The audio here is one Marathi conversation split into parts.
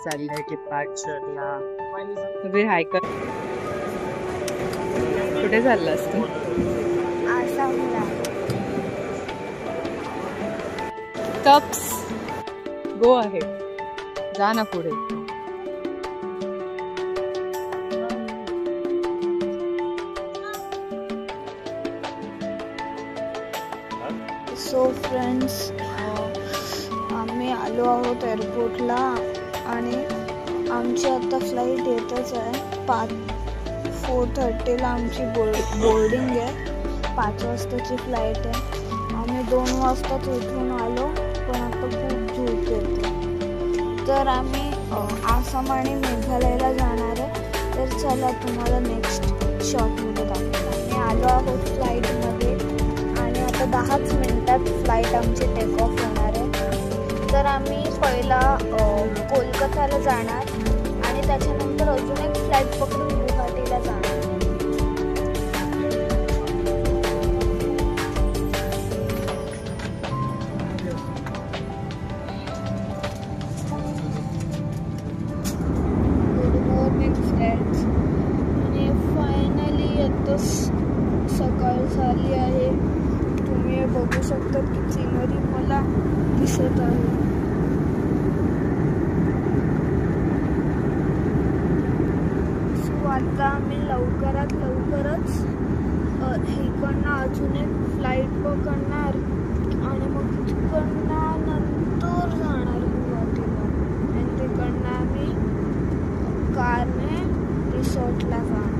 चाललंय डिपार्चरला. तुम्ही हाय कर. कुठे चाललास तू? आसामला. कप्स गो आहे, जा ना पुढे. सो फ्रेंड्स, आम्ही आलो आहोत एअरपोर्टला आणि आमची आता फ्लाईट येतच आहे. 4:30ला आमची बोर्डिंग आहे. 5 वाजताची फ्लाईट आहे. आम्ही 2 वाजताच उठून आलो, पण आता खूप झोप येते. तर आम्ही आसाम आणि मेघालयला जाणार आहे. तर चला तुम्हाला नेक्स्ट शॉटमध्ये दाखवतो. आम्ही आलो आहोत फ्लाईटमध्ये आणि आता 10च मिनिटात फ्लाईट आमची टेक ऑफ होणार आहे. तर आम्ही पहिला कोलकाताला जाणार आणि त्याच्यानंतर अजून एक फ्लाईट पकडून गुवाहाटीला जाणार. सकाळ झाली आहे. तुम्ही बघू शकता की सिनरी मला दिसत आहे. सो आता आम्ही लवकरच इकडनं अजून एक फ्लाईट पकडणार आणि मग तिकडनं नंतर जाणार गुवाहाटीला आणि तिकडनं आम्ही कारने रिसॉर्टला जाणार.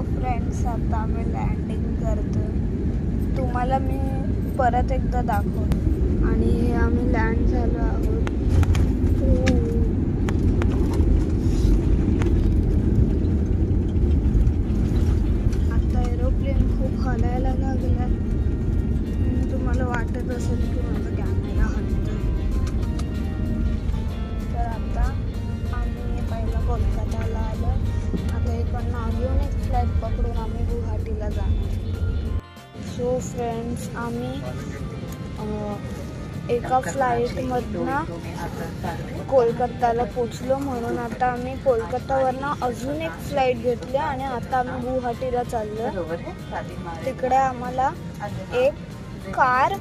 फ्रेंड्स, आता आम्ही लँडिंग करतो. तुम्हाला मी परत एकदा दाखवतो. आणि हे आम्ही लँड झालो आहोत. आता एरोप्लेन खूप हलायला लागला. तुम्हाला वाटत असेल की माझा कॅमेरा हलतोय. तर आता आम्ही पहिला कोलकाताला आलो. आता इकडनं अजून एक फ्लाईट पकडून आम्ही गुवाहाटीला जाणार. सो फ्रेंड्स, आम्ही एका फ्लाईटमधनं कोलकाताला पोचलो. म्हणून आता आम्ही कोलकातावरनं अजून एक फ्लाईट घेतली आणि आता आम्ही गुवाहाटीला चाललो. तिकडे आम्हाला एक कार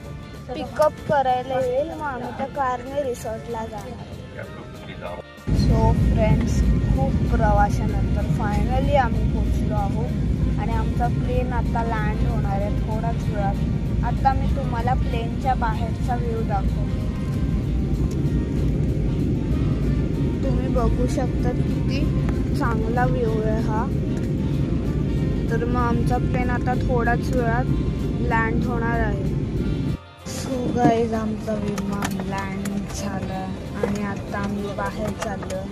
पिकअप करायला येईल. मग आम्ही त्या कारने रिसॉर्टला जाणार. सो फ्रेंड्स, खूप प्रवासानंतर फायनली आम्ही पोचलो आहोत आणि आमचा प्लेन आता लँड होणार आहे थोड्याच वेळात. आता मी तुम्हाला प्लेनच्या बाहेरचा व्ह्यू दाखवतो. तुम्ही बघू शकता किती चांगला व्ह्यू आहे हा. तर मग आमचा प्लेन आता थोड्याच वेळात लँड होणार आहे. सो गाईज, आमचा विमान लँड झाला आणि आता आम्ही बाहेर चाललो.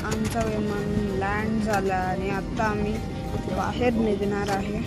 आमचा विमान लँड झाला आणि आता आम्ही बाहेर निघणार आहे.